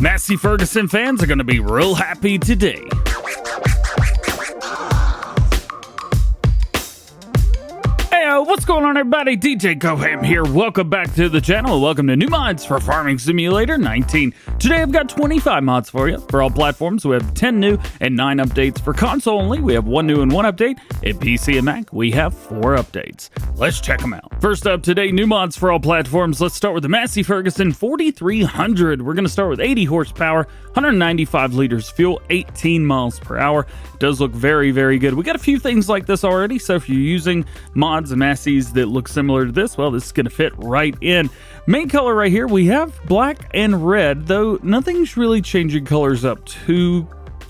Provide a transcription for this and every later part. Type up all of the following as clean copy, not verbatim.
Massey Ferguson fans are going to be real happy today. What's going on, everybody? DjGoHam here. Welcome back to the channel. Welcome to new mods for Farming Simulator 19. Today I've got 25 mods for you. For all platforms, we have 10 new and 9 updates. For console only, we have 1 new and 1 update. In PC and Mac, we have 4 updates. Let's check them out. First up today, new mods for all platforms. Let's start with the Massey Ferguson 4300. We're going to start with 80 horsepower, 195 liters fuel, 18 miles per hour. Does look very, very good. We got a few things like this already, so if you're using mods and Masseys that look similar to this, well, this is going to fit right in. Main color right here, we have black and red, though nothing's really changing colors up too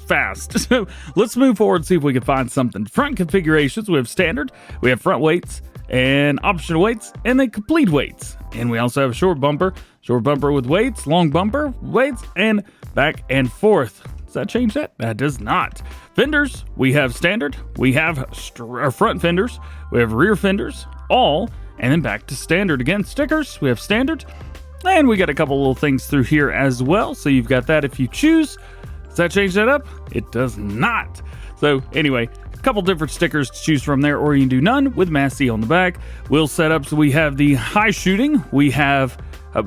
fast. So let's move forward and see if we can find something. Front configurations, we have standard, we have front weights and optional weights, and then complete weights. And we also have a short bumper with weights, long bumper, weights, and back and forth. Does that change that? That does not. Fenders, we have standard, we have front fenders, we have rear fenders, all, and then back to standard again. Stickers, we have standard, and we got a couple little things through here as well. So you've got that if you choose. Does that change that up? It does not. So anyway, a couple different stickers to choose from there, or you can do none with Massey on the back. Wheel setups, we have the high shooting, we have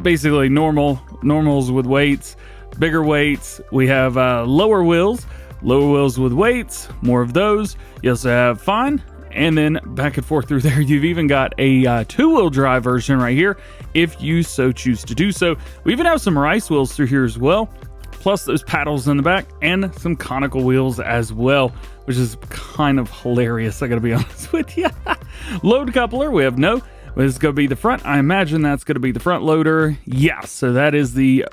basically normals with weights, bigger weights, we have lower wheels with weights, more of those. You also have fine, and then back and forth through there. You've even got a two-wheel drive version right here if you so choose to do so. We even have some rice wheels through here as well, plus those paddles in the back and some conical wheels as well, which is kind of hilarious, I gotta be honest with you. Load coupler, we have no. This is going to be the front. I imagine that's going to be the front loader. Yeah, so that is the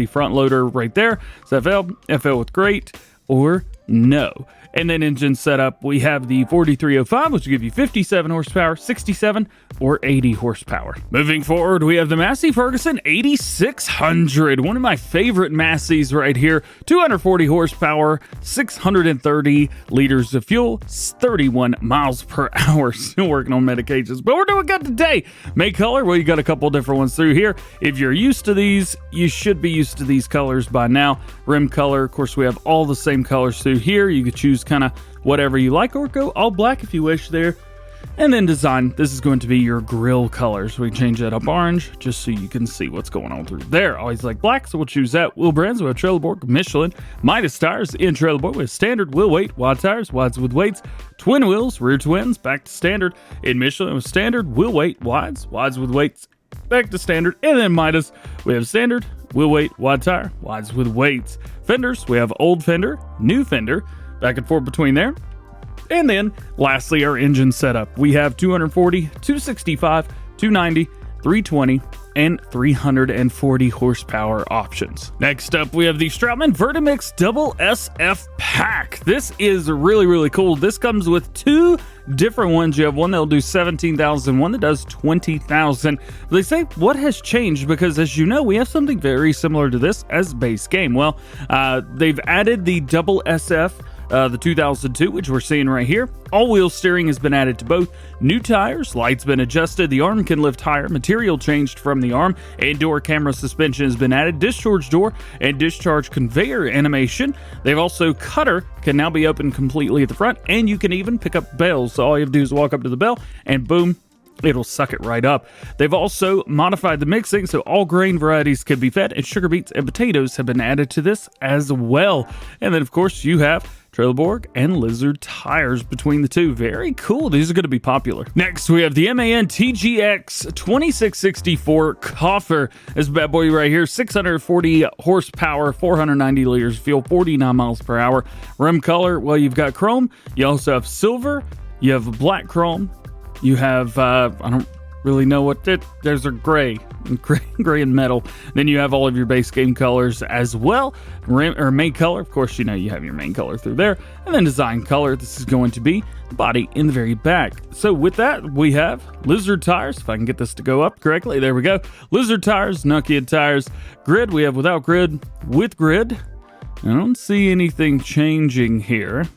front loader right there. So FL with great or no. And then engine setup, we have the 4305, which will give you 57 horsepower, 67, or 80 horsepower. Moving forward, we have the Massey Ferguson 8600, one of my favorite Masseys right here. 240 horsepower, 630 liters of fuel, 31 miles per hour. Still working on medications, but we're doing good today. Make color, well, you got a couple different ones through here. If you're used to these, you should be used to these colors by now. Rim color, of course, we have all the same colors through here. You could choose kind of whatever you like, or go all black if you wish there. And then design, this is going to be your grill colors. We can change that up orange just so you can see what's going on through there. Always like black, so we'll choose that. Wheel brands, we have Trelleborg, Michelin, Midas tires in Trelleborg. We have standard wheel weight, wide tires, wides with weights, twin wheels, rear twins, back to standard. In Michelin with standard wheel weight, wides with weights, back to standard. And then Midas, we have standard wheel weight, wide tire, wides with weights. Fenders, we have old fender, new fender, back and forth between there. And then lastly, our engine setup. We have 240, 265, 290, 320, and 340 horsepower options. Next up, we have the Strautmann Verti-Mix Double SF pack. This is really, really cool. This comes with 2 different ones. You have one that'll do 17,000, one that does 20,000. They say, what has changed? Because as you know, we have something very similar to this as base game. Well, they've added the Double SF, the 2002, which we're seeing right here. All-wheel steering has been added to both. New tires, lights been adjusted, the arm can lift higher, material changed from the arm, indoor camera suspension has been added, discharge door and discharge conveyor animation. They've also cutter can now be opened completely at the front, and you can even pick up bells. So all you have to do is walk up to the bell and boom, it'll suck it right up. They've also modified the mixing so all grain varieties can be fed, and sugar beets and potatoes have been added to this as well. And then of course you have Trelleborg and Lizard tires between the two. Very cool. These are going to be popular. Next, we have the MAN TGX 2664 Koffer. This bad boy right here, 640 horsepower, 490 liters of fuel, 49 miles per hour. Rim color, well, you've got chrome. You also have silver. You have black chrome. You have, I don't really know what there's a gray and metal. Then you have all of your base game colors as well. Main color, of course, you know you have your main color through there. And then design color, this is going to be the body in the very back. So with that, we have Lizard tires. If I can get this to go up correctly, there we go. Lizard tires, Nokia tires. Grid, we have without grid, with grid. I don't see anything changing here,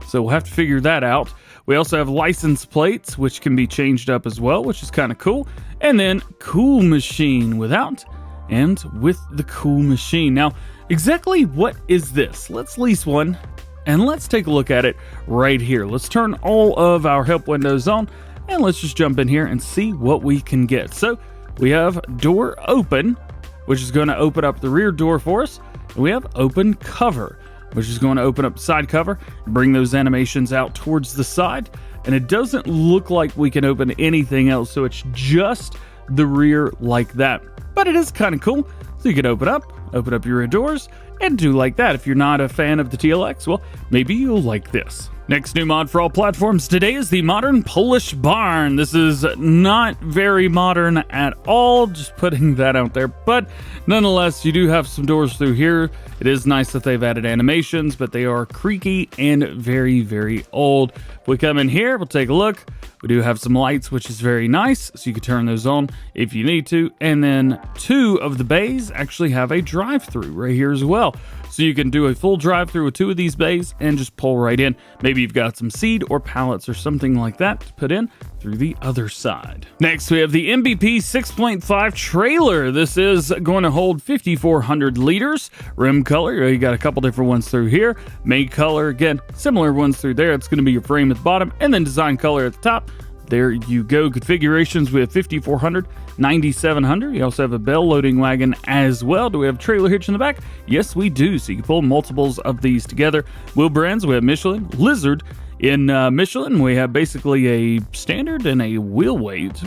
so we'll have to figure that out. We also have license plates, which can be changed up as well, which is kind of cool. And then Cool Machine without and with the cool machine. Now, exactly what is this? Let's lease one and let's take a look at it right here. Let's turn all of our help windows on and let's just jump in here and see what we can get. So we have door open, which is going to open up the rear door for us. And we have open cover, which is going to open up the side cover, bring those animations out towards the side. And it doesn't look like we can open anything else, so it's just the rear like that. But it is kind of cool. So you can open up your rear doors and do like that. If you're not a fan of the TLX, well, maybe you'll like this. Next new mod for all platforms today is the modern Polish barn. This is not very modern at all, just putting that out there. But nonetheless, you do have some doors through here. It is nice that they've added animations, but they are creaky and very, very old. If we come in here, we'll take a look. We do have some lights, which is very nice, so you can turn those on if you need to. And then 2 of the bays actually have a drive-through right here as well. So you can do a full drive-through with 2 of these bays and just pull right in. Maybe you've got some seed or pallets or something like that to put in through the other side. Next, we have the MVP 6.5 trailer. This is going to hold 5,400 liters. Rim color, you got a couple different ones through here. Main color, again, similar ones through there. It's going to be your frame at the bottom, and then design color at the top. There you go. Configurations, we have 5,400, 9,700. You also have a bell loading wagon as well. Do we have a trailer hitch in the back? Yes, we do. So you can pull multiples of these together. Wheel brands, we have Michelin, Lizard. In Michelin, we have basically a standard and a wheel weight.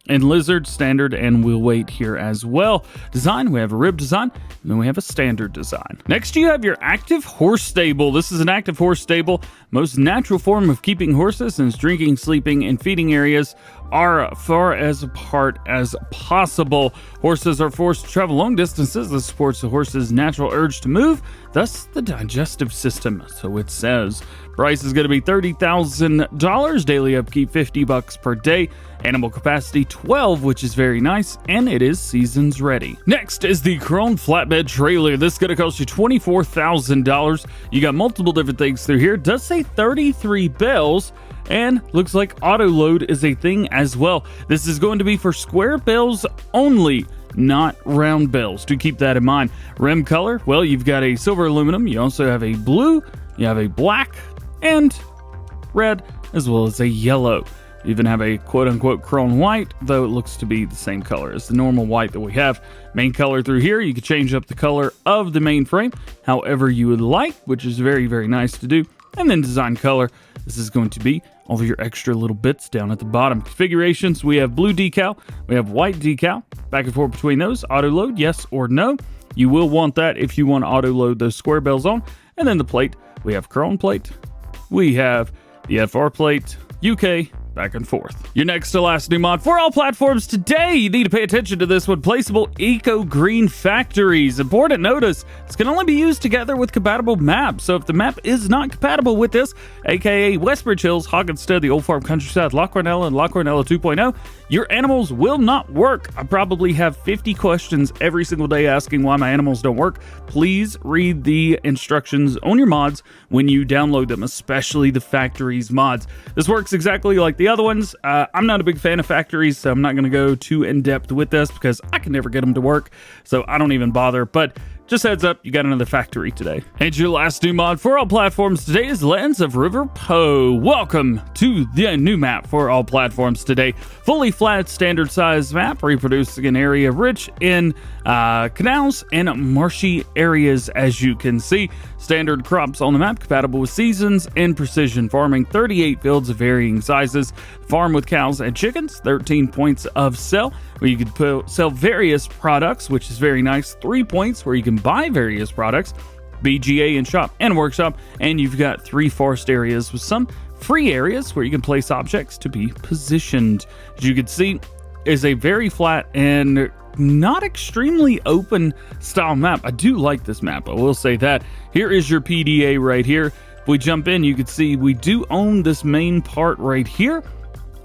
And Lizard, standard, and wheel weight here as well. Design, we have a rib design, and then we have a standard design. Next, you have your active horse stable. This is an active horse stable. Most natural form of keeping horses, since drinking, sleeping, and feeding areas are far as apart as possible. Horses are forced to travel long distances. This supports the horse's natural urge to move, thus the digestive system, so it says. Price is going to be $30,000. Daily upkeep $50 per day. Animal capacity 12, which is very nice, and it is seasons ready. Next is the Krone flatbed trailer. This is going to cost you $24,000. You got multiple different things through here. It does say 33 bells, and looks like auto load is a thing as well. This is going to be for square bells only, not round bells. Do keep that in mind. Rim color, well, you've got a silver aluminum. You also have a blue, you have a black, and red, as well as a yellow. You even have a quote-unquote Krone white, though it looks to be the same color as the normal white that we have. Main color through here, you can change up the color of the main frame however you would like, which is very, very nice to do. And then design color, this is going to be all of your extra little bits down at the bottom. Configurations, we have blue decal, we have white decal, back and forth between those. Auto load, yes or no. You will want that if you want to auto load those square bells on. And then the plate, we have Krone plate, we have the FR plate, UK, back and forth. Your next to last new mod for all platforms today. You need to pay attention to this one. Placeable EcoGreen Factories. Important notice, this can only be used together with compatible maps. So if the map is not compatible with this, aka Westbridge Hills, Hoggenstead, the Old Farm Countryside, Loch Cornella, and Loch Cornella 2.0, your animals will not work. I probably have 50 questions every single day asking why my animals don't work. Please read the instructions on your mods when you download them, especially the factories mods. This works exactly like the other ones. I'm not a big fan of factories, so I'm not going to go too in-depth with this because I can never get them to work, so I don't even bother. But just heads up, you got another factory today. And your last new mod for all platforms today is Lands of River Po. Welcome to the new map for all platforms today. Fully flat, standard size map, reproducing an area rich in canals and marshy areas, as you can see. Standard crops on the map, compatible with seasons and precision farming. 38 fields of varying sizes. Farm with cows and chickens. 13 points of sell, where you can sell various products, which is very nice. 3 points where you can buy various products. BGA and shop and workshop. And you've got 3 forest areas with some free areas where you can place objects to be positioned. As you can see, is a very flat and not extremely open style map. I do like this map, I will say that. Here is your PDA right here. If we jump in, you can see we do own this main part right here.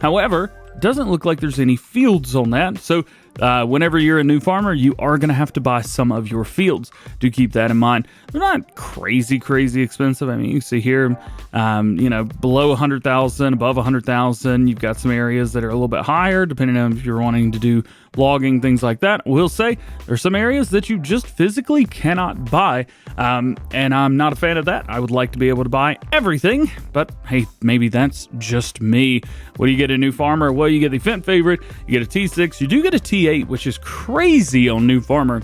However, it doesn't look like there's any fields on that. So whenever you're a new farmer, you are going to have to buy some of your fields. Do keep that in mind. They're not crazy expensive. I mean, you can see here, below 100,000, above 100,000. You've got some areas that are a little bit higher, depending on if you're wanting to do logging, things like that. We'll say there's some areas that you just physically cannot buy, and I'm not a fan of that. I would like to be able to buy everything, but hey, maybe that's just me. What do you get a new farmer? Well, you get the event favorite, you get a T6, you do get a T8, which is crazy on new farmer.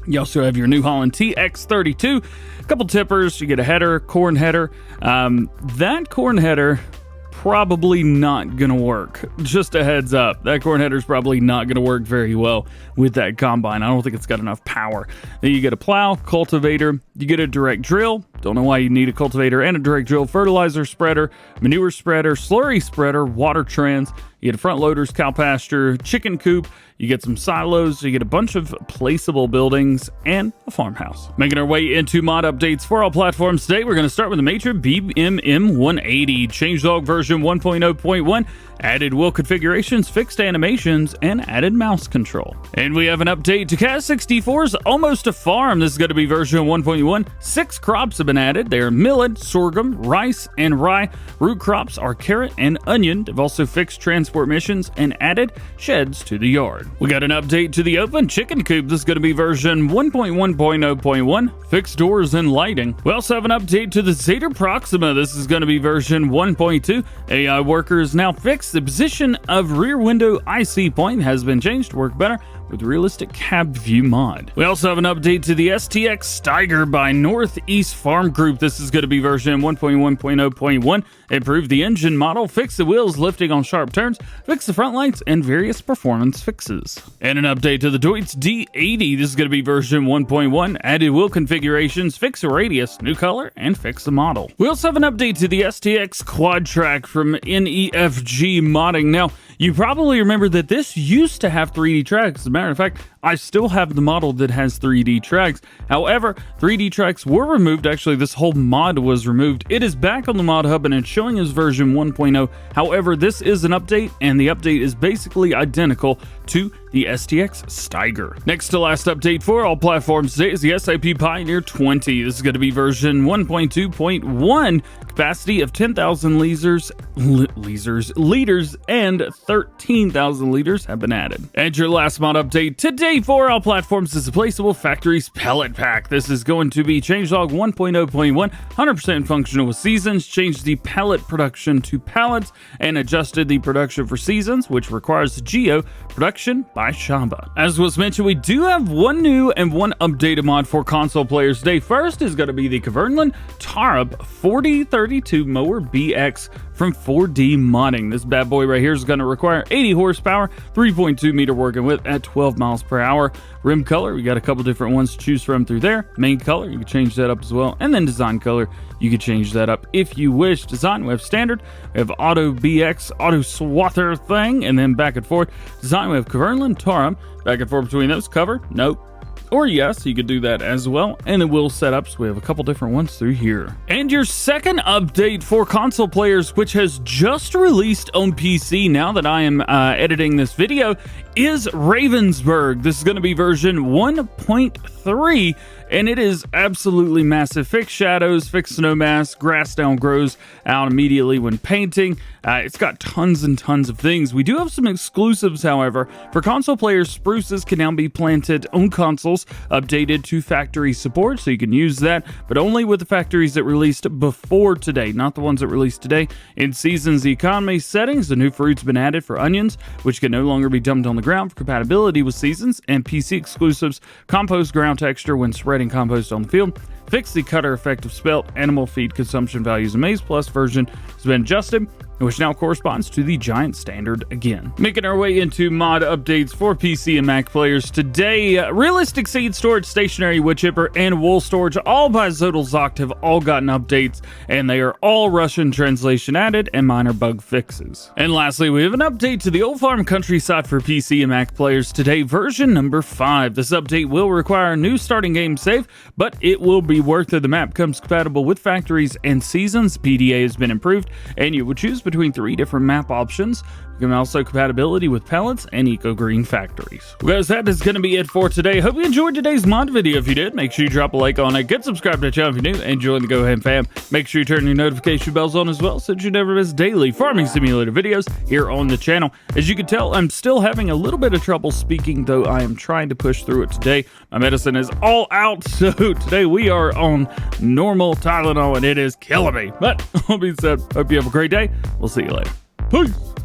You also have your New Holland TX32, a couple tippers, you get a header, corn header. That corn header, probably not gonna work. Just a heads up, that corn header is probably not gonna work very well with that combine. I don't think it's got enough power. Then you get a plow, cultivator, you get a direct drill. Don't know why you need a cultivator and a direct drill, fertilizer spreader, manure spreader, slurry spreader, water trans. You get front loaders, cow pasture, chicken coop. You get some silos, you get a bunch of placeable buildings, and a farmhouse. Making our way into mod updates for all platforms today, we're going to start with the Maitre BMM 180, changelog version 1.0.1, added wheel configurations, fixed animations, and added mouse control. And we have an update to Cat 64's Almosta Farm. This is going to be version 1.1. 6 crops have been added. They are millet, sorghum, rice, and rye. Root crops are carrot and onion. They've also fixed transport missions and added sheds to the yard. We got an update to the open chicken coop. This is going to be version 1.1.0.1, fixed doors and lighting. We also have an update to the Zetor Proxima. This is going to be version 1.2. AI workers now fixed. The position of rear window IC point has been changed to work better with realistic cab view mod. We also have an update to the STX Steiger by Northeast Farm Group. This is going to be version 1.1.0.1. Improved the engine model, fixed the wheels lifting on sharp turns, fixed the front lights, and various performance fixes. And an update to the Deutz D80. This is going to be version 1.1. Added wheel configurations, fixed the radius, new color, and fixed the model. We also have an update to the STX Quadtrac from EVGA modding. Now, you probably remember that this used to have 3D tracks. As a matter of fact, I still have the model that has 3D tracks. However, 3D tracks were removed. Actually, this whole mod was removed. It is back on the mod hub and it's showing as version 1.0. However, this is an update, and the update is basically identical to the STX Steiger. Next to last update for all platforms today is the SAP Pionir 20. This is going to be version 1.2.1. Capacity of 10,000 liters, and 13,000 liters have been added. And your last mod update today for all platforms is the Placeable Factories Pellet Pack. This is going to be changelog 1.0.1, 100% functional with seasons, changed the pellet production to pallets, and adjusted the production for seasons, which requires Geo production by Shamba. As was mentioned, we do have one new and one updated mod for console players today. First is going to be the Kverneland Taarup 4032 Mower BX from 4D Modding. This bad boy right here is going to require 80 horsepower, 3.2 meter working width at 12 miles per hour. Rim color, we got a couple different ones to choose from through there. Main color, you can change that up as well. And then design color, you can change that up if you wish. Design, we have standard, we have auto BX, auto swather thing, and then back and forth. Design, we have Kverneland Taarup, back and forth between those. Cover, nope. Or yes, you could do that as well. And the wheel setups, we have a couple different ones through here. And your second update for console players, which has just released on PC now that I am editing this video, is Ravensberg. This is going to be version 1.3, and it is absolutely massive. Fixed shadows, fixed snow mass, grass down grows out immediately when painting. It's got tons and tons of things. We do have some exclusives, however. For console players, spruces can now be planted on consoles, updated to factory support, so you can use that, but only with the factories that released before today, not the ones that released today. In Seasons Economy settings, the new fruit's been added for onions, which can no longer be dumped on the ground for compatibility with Seasons, and PC exclusives, compost ground texture when spreading compost on the field. Fix the cutter effect of spelt animal feed consumption values in Maize Plus version has been adjusted, which now corresponds to the Giant standard again. Making our way into mod updates for PC and Mac players today, realistic seed storage, stationary wood chipper, and wool storage, all by ZoddelZockt, have all gotten updates, and they are all Russian translation added and minor bug fixes. And lastly, we have an update to the Old Farm Countryside for PC and Mac players today, version number 5. This update will require a new starting game save, but it will be worth it. The map comes compatible with factories and seasons. PDA has been improved, and you will choose between 3 different map options. You can also compatibility with Pellets and EcoGreen Factories. Well, guys, that is going to be it for today. Hope you enjoyed today's mod video. If you did, make sure you drop a like on it. Get subscribed to the channel if you're new, and join the GoHam fam. Make sure you turn your notification bells on as well so that you never miss daily farming simulator videos here on the channel. As you can tell, I'm still having a little bit of trouble speaking, though I am trying to push through it today. My medicine is all out, so today we are on normal Tylenol, and it is killing me. But all being said, hope you have a great day. We'll see you later. Peace.